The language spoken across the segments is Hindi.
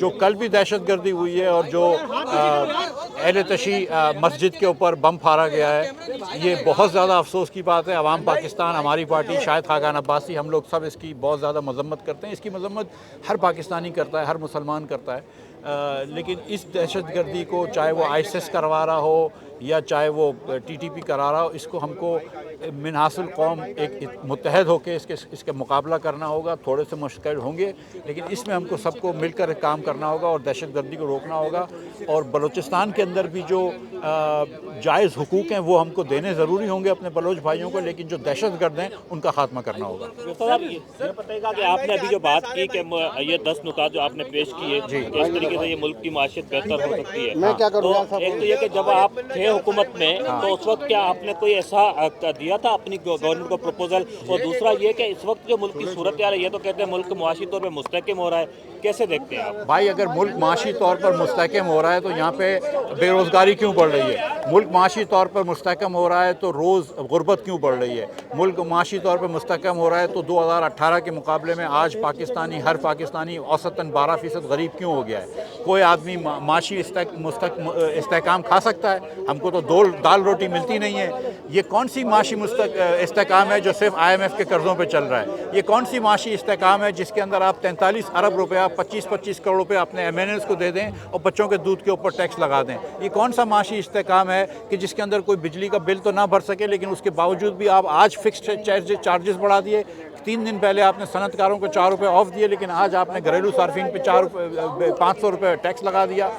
जो कल भी दहशतगर्दी हुई है और जो अहले तशी मस्जिद के ऊपर बम फाड़ा गया है, ये बहुत ज़्यादा अफसोस की बात है। अवाम पाकिस्तान, हमारी पार्टी, शाहिद खाकान अब्बासी, हम लोग सब इसकी बहुत ज़्यादा मजम्मत करते हैं। इसकी मजम्मत हर पाकिस्तानी करता है, हर मुसलमान करता है। लेकिन इस दहशतगर्दी को, चाहे वो आईएसआईएस करवा रहा हो या चाहे वो टीटीपी करा रहा हो, इसको हमको मिनहासिल कौम एक मुत्तहद होकर इसके मुकाबला करना होगा। थोड़े से मुश्किल होंगे, लेकिन इसमें हमको सबको मिलकर काम करना होगा और दहशतगर्दी को रोकना होगा। और बलूचिस्तान के अंदर भी जो जायज़ हुकूक हैं वो हमको देने ज़रूरी होंगे अपने बलोच भाइयों को, लेकिन जो दहशतगर्द हैं उनका खात्मा करना होगा। सर, ये बताइएगा कि आपने अभी जो बात की कि ये 10 नुकात जो आपने पेश किए, इस तरीके से ये मुल्क की माशियत बेहतर हो सकती है। मैं क्या करूँ? तो एक तो ये कि जब आप थे हुकूमत में, तो उस वक्त क्या आपने कोई ऐसा दिया था अपनी गवर्नमेंट को प्रपोजल? और दूसरा ये कि इस वक्त जो मुल्क की सूरत यार, ये तो कहते हैं मुल्क मुआशी तौर पर मुस्तहकम हो रहा है, कैसे देखते हैं आप? भाई, अगर मुल्क माशी तौर पर मुस्तहकम हो रहा है तो यहाँ पे बेरोज़गारी क्यों बढ़ रही है? मुल्क माशी तौर पर मुस्तहकम हो रहा है तो रोज़ गुर्बत क्यों बढ़ रही है? मुल्क माशी तौर पर मुस्तहकम हो रहा है तो 2018 के मुकाबले में आज हर पाकिस्तानी औसतन 12% गरीब क्यों हो गया है? कोई आदमी माशी इस्तेहकाम खा सकता है? हमको तो दाल रोटी मिलती नहीं है। ये कौन सी माशी इस्तेहकाम है जो सिर्फ IMF के कर्ज़ों पर चल रहा है? ये कौन सी माशी इस्तेहकाम है जिसके अंदर आप 43 अरब रुपया, 25-25 करोड़ रुपए अपने MNLs को दे दें और बच्चों के दूध के ऊपर टैक्स लगा दें? ये कौन सा माशी इस्तेहकाम है कि जिसके अंदर कोई बिजली का बिल तो ना भर सके, लेकिन उसके बावजूद भी आप आज फिक्स्ड चार्जेस बढ़ा दिए। 3 दिन पहले आपने सनतकारों को 4 रुपये ऑफ दिए, लेकिन आज आपने घरेलू सार्फिन पे 500 रुपये टैक्स लगा दिया।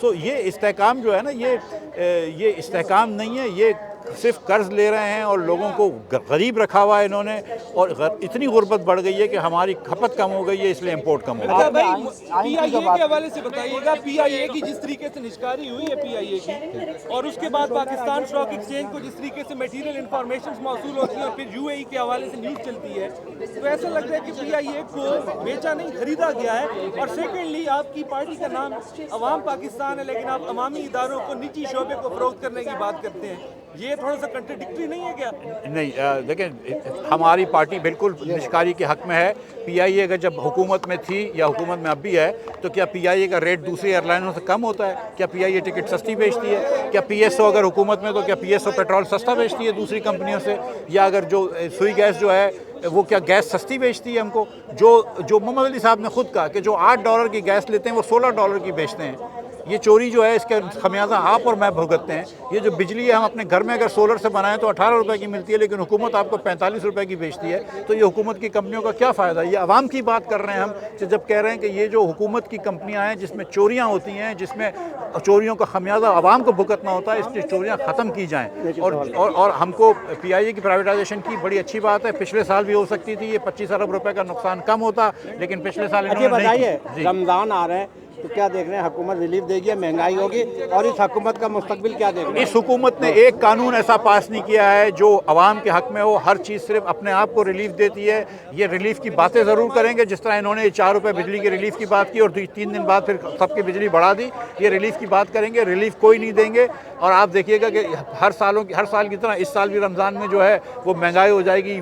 सो ये इस्तेहकाम जो है ना, ये इस्तेहकाम नहीं है, ये सिर्फ कर्ज ले रहे हैं और लोगों को गरीब रखा हुआ है इन्होंने। और इतनी गुर्बत बढ़ गई है कि हमारी खपत कम हो गई है, इसलिए इंपोर्ट कम हो गया। अच्छा भाई, PIA के हवाले से बताइएगा, PIA की जिस तरीके से निष्कारी हुई है PIA की, और उसके बाद पाकिस्तान स्टॉक एक्सचेंज को जिस तरीके से मटेरियल इंफॉर्मेशन मौसूल होती है और फिर UAE के हवाले से न्यूज़ चलती है, तो ऐसा लग रहा है कि PIA को बेचा नहीं, खरीदा गया है। और सेकेंडली, आपकी पार्टी का नाम अवाम पाकिस्तान है, लेकिन आप अवामी इदारों को निजी शोबे को फरोख्त करने की बात करते हैं। ये थोड़ा सा कंट्राडिक्टरी नहीं है क्या? नहीं, देखिए, हमारी पार्टी बिल्कुल निष्कारी के हक में है। PIA अगर जब हुकूमत में थी या हुकूमत में अब भी है, तो क्या PIA का रेट दूसरी एयरलाइनों से कम होता है? क्या PIA टिकट सस्ती बेचती है? क्या PSO अगर हुकूमत में, तो क्या PSO पेट्रोल सस्ता बेचती है दूसरी कंपनियों से? या अगर जो सुई गैस जो है वो क्या गैस सस्ती बेचती है हमको? जो मोहम्मद अली साहब ने खुद कहा कि जो $8 की गैस लेते हैं वो $16 की बेचते हैं। ये चोरी जो है, इसका खमियाजा आप और मैं भुगतते हैं। ये जो बिजली है, हम अपने घर में अगर सोलर से बनाएं तो 18 रुपए की मिलती है, लेकिन हुकूमत आपको 45 रुपए की बेचती है। तो ये हुकूमत की कंपनियों का क्या फ़ायदा? ये आवाम की बात कर रहे हैं हम, जब कह रहे हैं कि ये जो हुकूमत की कंपनियां हैं जिसमें चोरियां होती हैं, जिसमें चोरियों का खमियाजा आवाम को भुगतना होता है, इसलिए चोरियाँ ख़त्म की जाएँ। और हमको PIA की प्राइवेटाइजेशन की बड़ी अच्छी बात है। पिछले साल भी हो सकती थी, ये 25 अरब रुपए का नुकसान कम होता, लेकिन पिछले साल इन्होंने नहीं किया। रमज़ान आ रहे हैं तो क्या देख रहे हैं? हुकूमत रिलीफ देगी, महंगाई होगी, और इस हुकूमत का मुस्तकबिल क्या देख रहे हैं? इस हुकूमत ने एक कानून ऐसा पास नहीं किया है जो अवाम के हक में हो। हर चीज़ सिर्फ अपने आप को रिलीफ देती है। ये रिलीफ की बातें ज़रूर करेंगे, जिस तरह इन्होंने 4 रुपये बिजली के रिलीफ की बात की और 3 दिन बाद फिर सबकी बिजली बढ़ा दी। ये रिलीफ की बात करेंगे, रिलीफ कोई नहीं देंगे। और आप देखिएगा कि हर साल की तरह इस साल भी रमज़ान में जो है वो महंगाई हो जाएगी,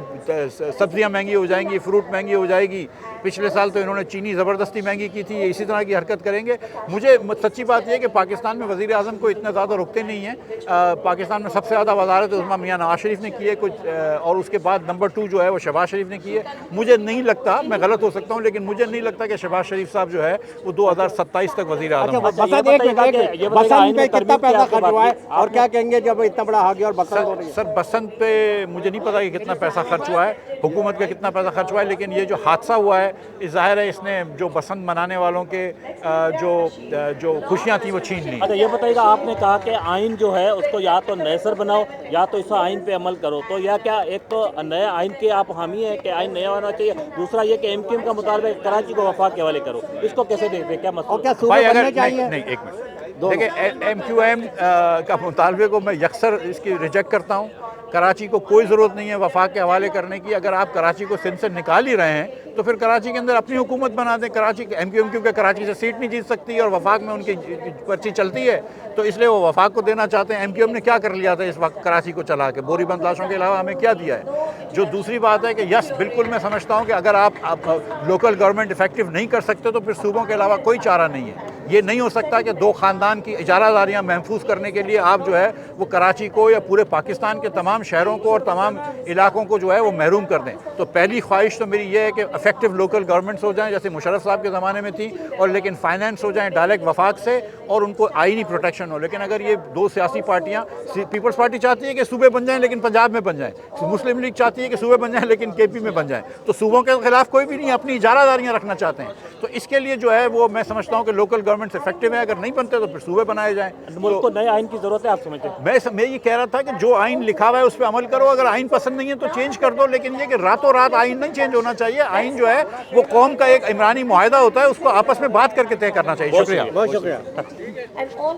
सब्जियाँ महंगी हो जाएंगी, फ्रूट महंगी हो जाएगी। पिछले साल तो इन्होंने चीनी ज़बरदस्ती महंगी की थी, इसी तरह की हरकत करेंगे। मुझे सच्ची बात यह है कि पाकिस्तान में वज़ीर आज़म को इतना ज़्यादा रुकते नहीं हैं। पाकिस्तान में सबसे ज़्यादा वज़ारत उज़्मा मियां नवाज शरीफ ने की है कुछ, और उसके बाद नंबर 2 जो है वो शहबाज शरीफ ने की है। मुझे नहीं लगता, मैं गलत हो सकता हूँ, लेकिन मुझे नहीं लगता कि शहबाज शरीफ साहब जो है वो 2027 तक वज़ीर आज़म बसंत पे कितना पैसा खर्च हुआ है और क्या कहेंगे जब इतना बड़ा आ गया? और बसंत हो रही है सर, बसंत पे मुझे नहीं पता कि कितना पैसा खर्च हुआ है, हुकूमत का कितना पैसा खर्च हुआ है, लेकिन ये जो हादसा हुआ है, ज़ाहिर है इसने जो बसंत मनाने वालों के जो खुशियाँ थी वो छीन ली। अच्छा, ये बताइएगा, आपने कहा कि आइन जो है उसको या तो नैसर बनाओ या तो इस आइन पे अमल करो, तो यह क्या एक तो नए आइन के आप हामी हैं कि आइन नया होना चाहिए, दूसरा ये कि MQM का मुताबिक कराची को वफाक के हवाले करो, इसको कैसे देखते हैं? क्या मसला? क्या सूबे बनने चाहिए? नहीं, एक मिनट, देखिए MQM का मुतालबे को मैं यकसर इसकी रिजेक्ट करता हूँ। कराची को कोई ज़रूरत नहीं है वफाक के हवाले करने की। अगर आप कराची को सिंध से निकाल ही रहे हैं तो फिर कराची के अंदर अपनी हुकूमत बना दें। कराची MQM क्योंकि कराची से सीट नहीं जीत सकती और वफाक में उनकी पर्ची चलती है, तो इसलिए वो वफाक को देना चाहते हैं। MQM ने क्या कर लिया था इस वक्त कराची को चला के? बोरी बंदलाशों के अलावा हमें क्या दिया है? जो दूसरी बात है कि यस, बिल्कुल मैं समझता हूँ कि अगर आप लोकल गवर्नमेंट इफेक्टिव नहीं कर सकते तो फिर सूबों के अलावा कोई चारा नहीं है। ये नहीं हो सकता कि दो ख़ानदान की इजारादारियाँ महफूज करने के लिए आप जो है वो कराची को या पूरे पाकिस्तान के तमाम शहरों को और तमाम इलाकों को जो है वो महरूम कर दें। तो पहली ख्वाहिश तो मेरी ये है कि इफेक्टिव लोकल गवर्नमेंट्स हो जाएं जैसे मुशर्रफ साहब के ज़माने में थी, और लेकिन फाइनेंस हो जाएं डायरेक्ट वफाक से और उनको आईनी प्रोटेक्शन हो। लेकिन अगर ये दो सियासी पार्टियाँ, पीपल्स पार्टी चाहती है कि सूबे बन जाएँ लेकिन पंजाब में बन जाएँ, मुस्लिम लीग चाहती है कि सूबे बन जाएँ लेकिन KP में बन जाएँ, तो सूबों के खिलाफ कोई भी नहीं, अपनी इजारादारियाँ रखना चाहते हैं। तो इसके लिए जो है वो मैं समझता हूँ कि लोकल गवर्नमेंट इफेक्टिव है। अगर नहीं बनते तो फिर सूबे बनाए जाएं। मुल्क को नए आइन की जरूरत है, आप समझते हैं? मैं ये कह रहा था कि जो आइन लिखा हुआ है उस पर अमल करो। अगर आइन पसंद नहीं है तो चेंज कर दो, लेकिन ये कि रातों रात आइन नहीं चेंज होना चाहिए। आइन जो है वो कौम का एक इमरानी मुआहदा होता है, उसको आपस में बात करके तय करना चाहिए। शुक्रिया। बहुत शुक्रिया।